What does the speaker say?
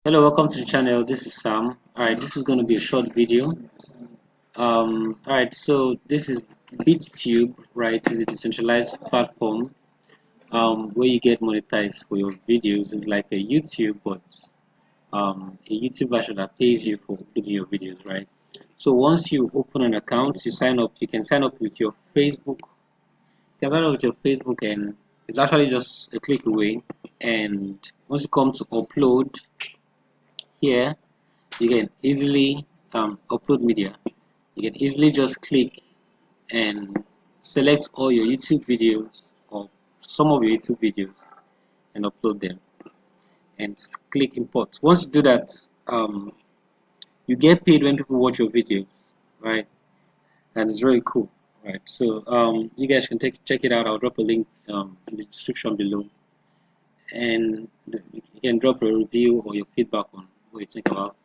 Hello, welcome to the channel. This is Sam. Alright, this is going to be a short video. Alright, so this is Bit.Tube, right? It's a decentralized platform where you get monetized for your videos. It's like a YouTube, but a YouTube version that pays you for uploading your videos, right? So once you open an account, you sign up. You can sign up with your Facebook. You can sign up with your Facebook, and it's actually just a click away. And once you come to upload here, you can easily upload media. You can easily just click and select all your YouTube videos or some of your YouTube videos and upload them and click import. Once you do that, you get paid when people watch your videos, right? And it's really cool, right? So you guys can check it out. I'll drop a link in the description below, and you can drop a review or your feedback on what you think about